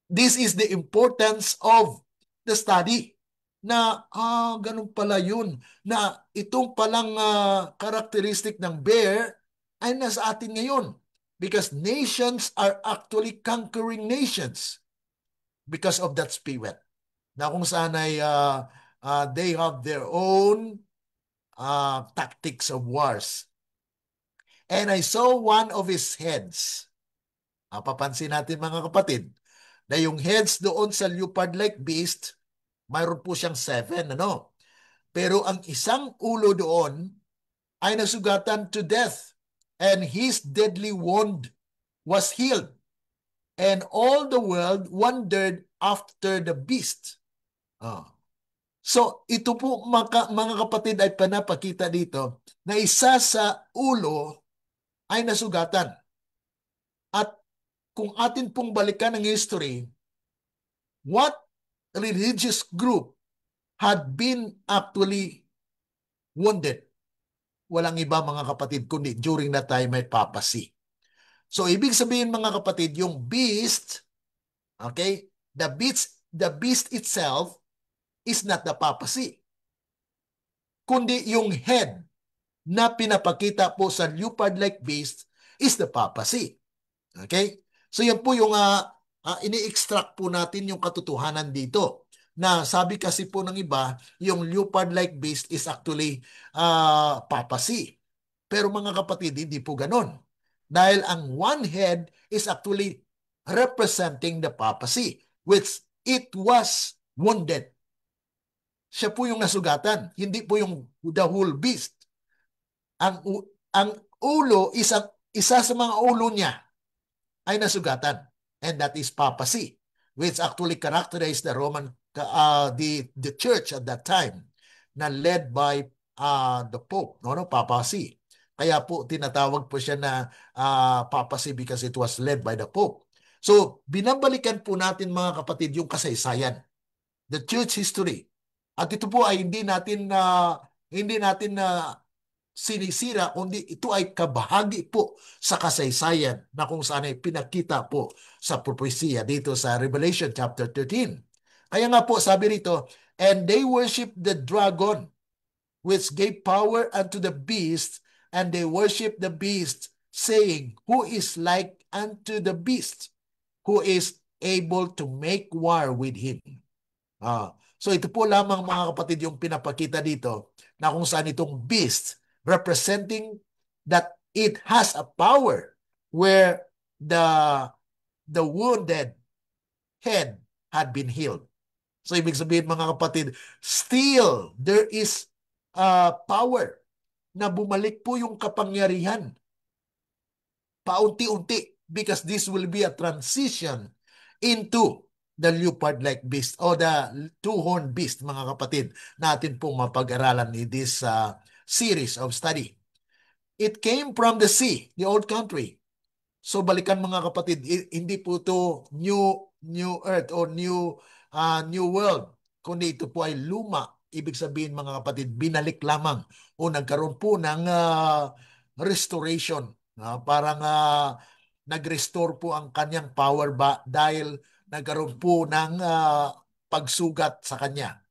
this is the importance of the study na ganun pala yun na itong palang characteristic ng bear ay nasa atin ngayon because nations are actually conquering nations because of that spirit na kung saan ay they have their own tactics of wars. And I saw one of his heads. Papansin natin mga kapatid na yung heads doon sa leopard-like beast, mayroon po siyang 7, Pero ang isang ulo doon ay nasugatan to death, and his deadly wound was healed. And all the world wondered after the beast. So ito po mga kapatid ay panapakita dito na isa sa ulo ay nasugatan. At kung atin pong balikan ang history, what religious group had been actually wounded? Walang iba mga kapatid, kundi during that time may papacy. So ibig sabihin mga kapatid, yung beast, okay, the beast itself is not the papacy, kundi yung head na pinapakita po sa leopard-like beast is the papacy. Okay? So yan po yung ini-extract po natin yung katotohanan dito. Na sabi kasi po ng iba, yung leopard-like beast is actually papacy. Pero mga kapatid, hindi po ganon. Dahil ang one head is actually representing the papacy, which it was wounded. Siya po yung nasugatan, hindi po yung the whole beast. Ang ulo, isa sa mga ulo niya ay nasugatan, and that is papacy, which actually characterized the Roman the church at that time na led by the Pope, papacy. Kaya po tinatawag po siya na papacy because it was led by the Pope. So binabalikan po natin mga kapatid yung kasaysayan, the church history. At ito po ay hindi natin sinisira, kundi ito ay kabahagi po sa kasaysayan na kung saan ay pinakita po sa propesya dito sa Revelation chapter 13. Kaya nga po sabi rito, and they worship the dragon which gave power unto the beast, and they worship the beast, saying, who is like unto the beast, who is able to make war with him. So ito po lamang mga kapatid yung pinapakita dito na kung saan itong beast representing that it has a power where the wounded head had been healed. So ibig sabihin mga kapatid, still there is power na bumalik po yung kapangyarihan paunti-unti because this will be a transition into the leopard-like beast o the two-horned beast, mga kapatid, natin pong mapag-aralan in this series of study. It came from the sea, the old country. So balikan mga kapatid, hindi po ito new earth or new world, kundi ito po ay luma. Ibig sabihin mga kapatid, binalik lamang o nagkaroon po ng restoration. Parang nag-restore po ang kanyang power ba dahil nagkaroon po ng pagsugat sa kanya.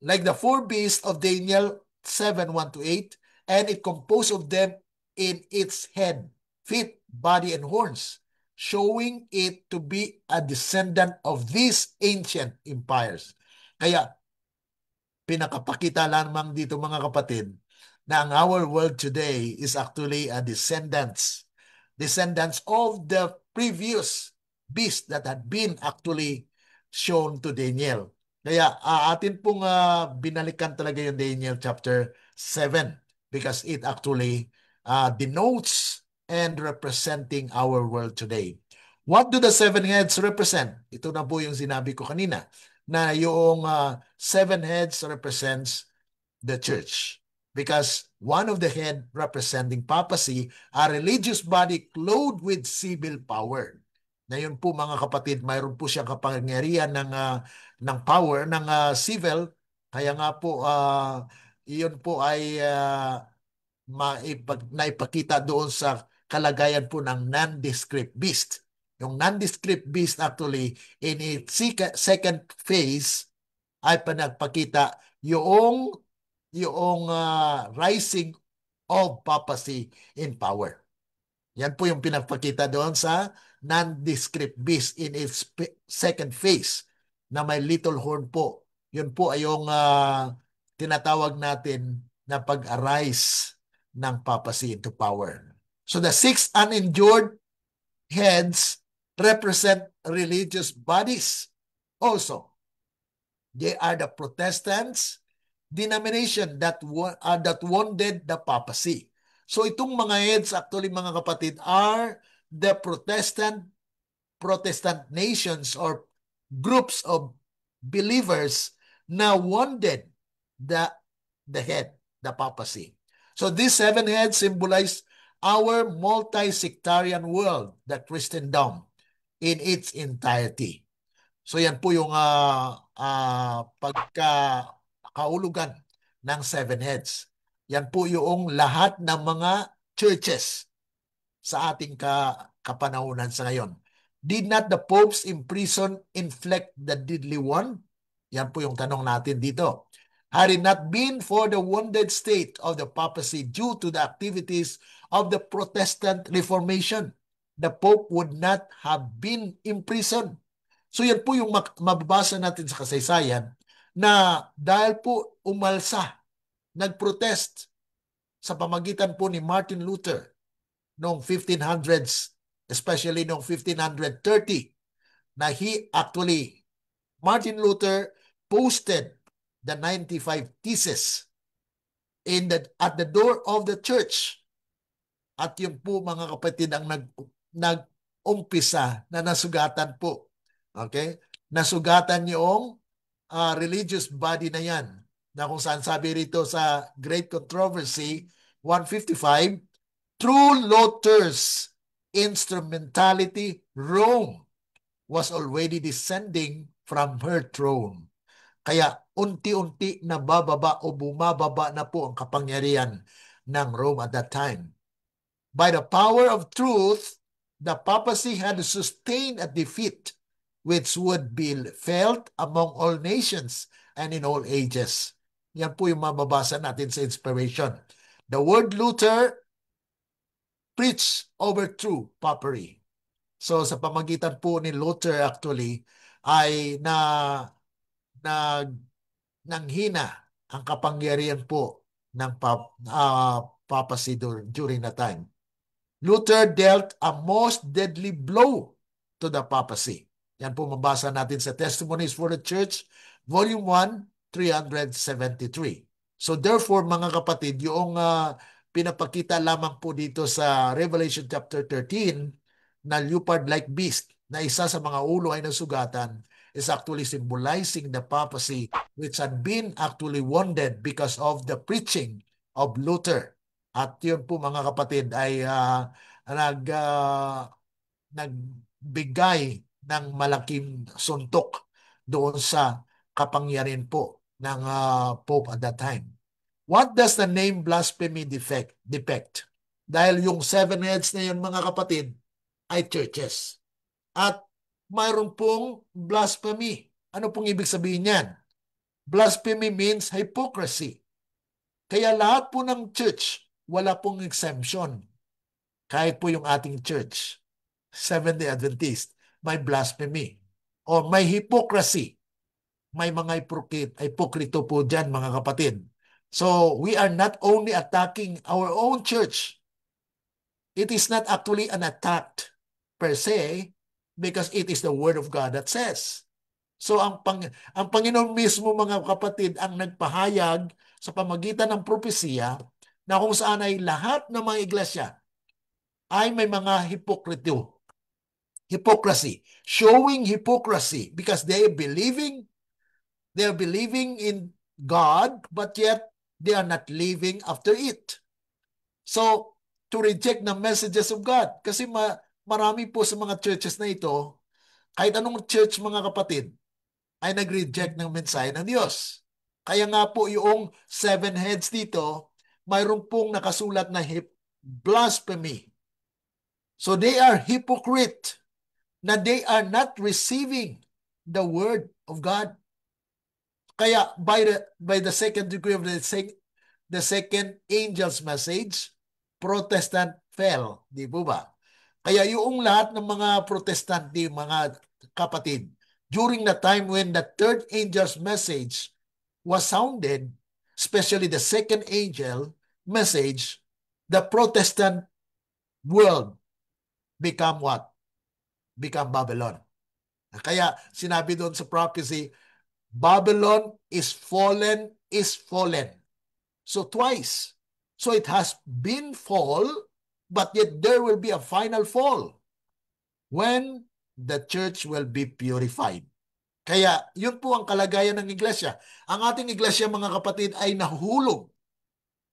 Like the four beasts of Daniel 7:1-8, and it composed of them in its head, feet, body, and horns, showing it to be a descendant of these ancient empires. Kaya, pinakapakita lamang dito mga kapatid, na ang our world today is actually a descendants of the previous beast that had been actually shown to Daniel. Kaya atin pong binalikan talaga yung Daniel chapter 7 because it actually denotes and representing our world today. What do the seven heads represent? Ito na po yung sinabi ko kanina na yung seven heads represents the church. Because one of the head representing papacy, a religious body clothed with civil power. Ngayon po mga kapatid, mayroon po siyang kapangyarihan ng power, ng civil. Kaya nga po, iyon po ay naipakita doon sa kalagayan po ng nondescript beast. Yung nondescript beast actually, in its second phase, ay panagpakita yung rising of papacy in power. Yan po yung pinagpakita doon sa nondescript beast in its second phase na may little horn po. Yun po ay yung tinatawag natin na pag-arise ng papacy into power. So the six uninjured heads represent religious bodies also. They are the Protestants denomination that wounded the papacy. So itong mga heads actually mga kapatid are the Protestant nations or groups of believers na wounded the head, the papacy. So these seven heads symbolize our multi-sectarian world, the Christendom in its entirety. So yan po yung pagkakaulugan ng seven heads. Yan po yung lahat ng mga churches sa ating kapanahunan sa ngayon. Did not the popes imprison inflict the deadly one? Yan po yung tanong natin dito. Had it not been for the wounded state of the papacy due to the activities of the Protestant Reformation, the Pope would not have been imprisoned. So yan po yung mababasa natin sa kasaysayan na dahil po umalsa, nagprotest sa pamagitan po ni Martin Luther noong 1500s, especially noong 1530, na Martin Luther posted the 95 Theses at the door of the church. At yun po mga kapatid ang nag-umpisa na nasugatan po. Okay? Nasugatan yung religious body na yan. Na kung saan sabi rito sa Great Controversy 155, through Luther's instrumentality, Rome was already descending from her throne. Kaya unti-unti nabababa o bumababa na po ang kapangyarihan ng Rome at that time. By the power of truth, the papacy had sustained a defeat which would be felt among all nations and in all ages. Yan po yung mababasa natin sa inspiration. The word Luther preached overthrew papery. So sa pamagitan po ni Luther actually ay nanghina ang kapangyarihan po ng papacy during that time. Luther dealt a most deadly blow to the papacy. Yan po mabasa natin sa Testimonies for the Church, Volume 1, 373. So therefore, mga kapatid, yung pinapakita lamang po dito sa Revelation chapter 13 na leopard-like beast na isa sa mga ulo ay nasugatan is actually symbolizing the papacy which had been actually wounded because of the preaching of Luther At yun po mga kapatid ay nagbigay ng malaking suntok doon sa kapangyarihan po ng Pope at that time. What does the name blasphemy depict? Dahil yung seven heads na yun mga kapatid ay churches. At mayroon pong blasphemy. Ano pong ibig sabihin yan? Blasphemy means hypocrisy. Kaya lahat po ng church, wala pong exemption. Kahit po yung ating church, Seventh-day Adventist, may blasphemy o may hypocrisy. May mga hipokrito po dyan mga kapatid. So we are not only attacking our own church. It is not actually an attack per se because it is the Word of God that says. So ang Panginoon mismo mga kapatid ang nagpahayag sa pamagitan ng propesiya na kung saan ay lahat ng mga iglesia ay may mga hypocrisy, showing hypocrisy because they are believing in God but yet they are not living after it. So to reject the messages of God kasi marami po sa mga churches na ito, kahit anong church mga kapatid, ay nag-reject ng mensahe ng Diyos. Kaya nga po yung seven heads dito, mayroon pong nakasulat na blasphemy. So they are hypocrite na they are not receiving the word of God. Kaya by the second degree of the second angel's message, Protestant fell. Di po ba? Kaya yung lahat ng mga Protestante, mga kapatid, during the time when the third angel's message was sounded, especially the second angel message, the Protestant world become what? Become Babylon. Kaya sinabi doon sa prophecy, Babylon is fallen, is fallen. So twice. So it has been fall, but yet there will be a final fall when the church will be purified. Kaya yun po ang kalagayan ng iglesia. Ang ating iglesia mga kapatid ay nahuhulog.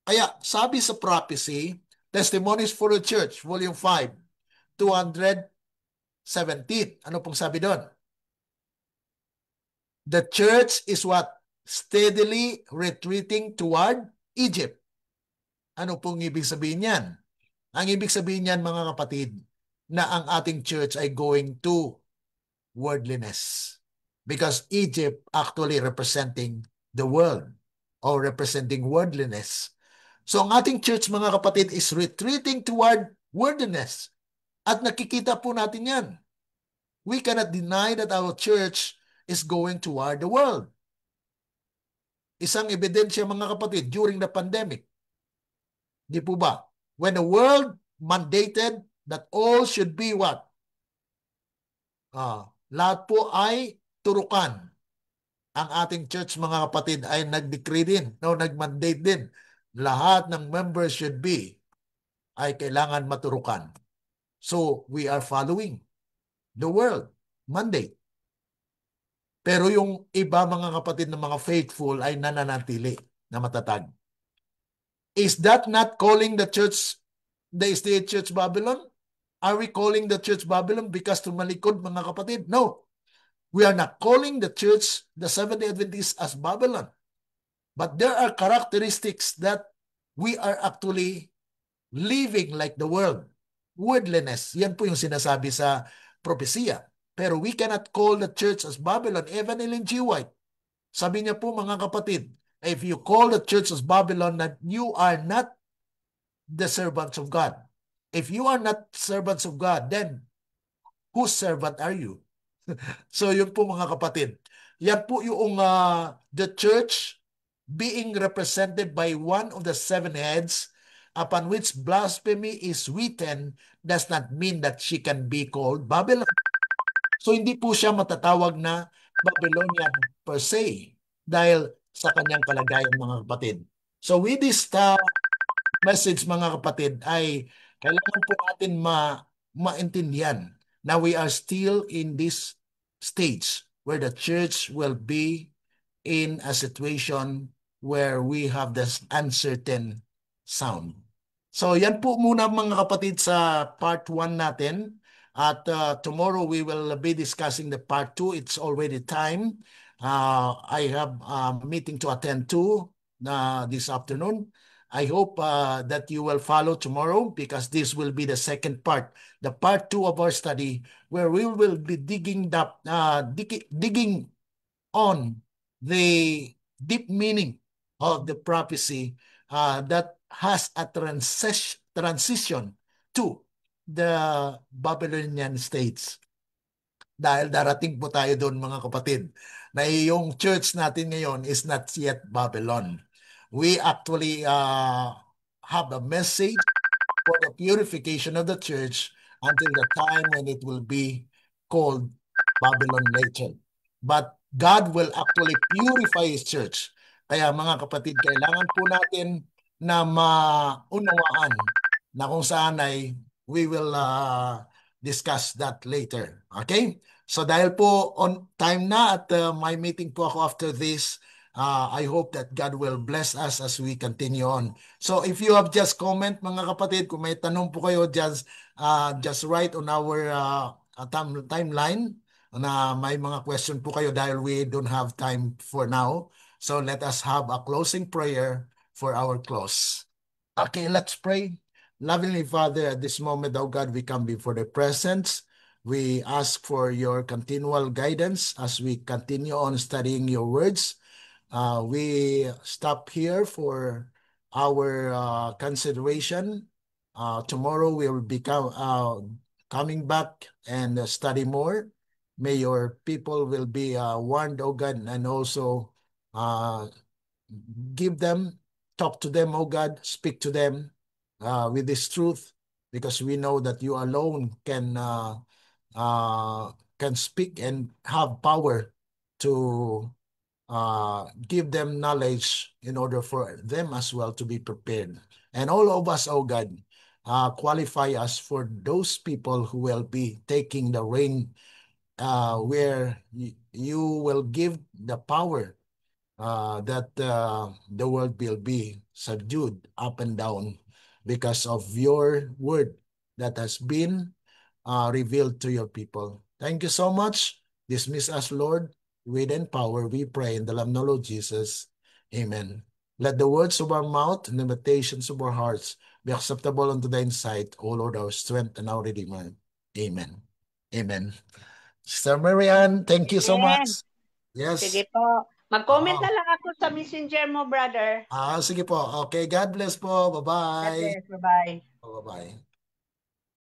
Kaya sabi sa prophecy, Testimonies for the Church, Volume 5, 217. Ano pong sabi doon? The church is what? Steadily retreating toward Egypt. Ano pong ibig sabihin yan? Ang ibig sabihin yan mga kapatid, na ang ating church ay going to worldliness. Because Egypt actually representing the world or representing worldliness. So ang ating church mga kapatid is retreating toward worldliness. At nakikita po natin yan. We cannot deny that our church is going toward the world. Isang ebidensya mga kapatid during the pandemic. Di po ba? When the world mandated that all should be what? Lahat po ay turukan. Ang ating church mga kapatid ay nag-decree din, nag-mandate din. Lahat ng members should be ay kailangan maturukan. So we are following the world mandate. Pero yung iba mga kapatid ng mga faithful ay nananatili na matatag. Is that not calling the church the state church Babylon? Are we calling the church Babylon because tumalikod mga kapatid? No. We are not calling the church, the Seventh-day Adventists as Babylon. But there are characteristics that we are actually living like the world. Worldliness. Yan po yung sinasabi sa propesya. Pero we cannot call the church as Babylon. Even Ellen G. White, sabi niya po mga kapatid, if you call the church as Babylon, that you are not the servants of God. If you are not servants of God, then whose servant are you? So yun po mga kapatid. Yan po yung the church being represented by one of the seven heads upon which blasphemy is written does not mean that she can be called Babylon. So hindi po siya matatawag na Babylonian per se dahil sa kanyang kalagayan mga kapatid. So with this message mga kapatid ay kailangan po natin maintindihan na we are still in this stage where the church will be in a situation where we have this uncertain sound. So yan po muna mga kapatid sa part 1 natin. At tomorrow we will be discussing the part 2. It's already time. I have a meeting to attend to this afternoon. I hope that you will follow tomorrow because this will be the second part, the part 2 of our study, where we will be digging on the deep meaning of the prophecy that has a transition to the Babylonian states. Dahil darating po tayo doon mga kapatid, na yung church natin ngayon is not yet Babylon. We actually have a message for the purification of the church until the time when it will be called Babylon later. But God will actually purify His church. Kaya mga kapatid, kailangan po natin na maunawaan na kung saan ay we will discuss that later. Okay? So dahil po on time na at may meeting po ako after this, I hope that God will bless us as we continue on. So if you have just comment mga kapatid, kung may tanong po kayo, just write on our timeline na may mga question po kayo dahil we don't have time for now. So let us have a closing prayer for our close. Okay, let's pray. Loving Father, at this moment, oh God, we come before the presence. We ask for your continual guidance as we continue on studying your words. We stop here for our consideration. Tomorrow we will be coming back and study more. May your people will be warned, oh God, and also give them, talk to them, oh God, speak to them with this truth, because we know that you alone can speak and have power to give them knowledge in order for them as well to be prepared. And all of us, oh God, qualify us for those people who will be taking the reign, where you will give the power that the world will be subdued up and down because of your word that has been revealed to your people. Thank you so much. Dismiss us, Lord, with and power, we pray in the name of the Lord Jesus. Amen. Let the words of our mouth and the meditations of our hearts be acceptable unto thine sight, O Lord, our strength and our Redeemer. Amen. Amen. Sister Marianne, thank you so Amen. much. Yes. Sige po. Mag-comment Oo. na lang ako sa messenger mo, brother. Sige po. Okay, God bless po. God Bye-bye. bless. Bye-bye. Bye-bye.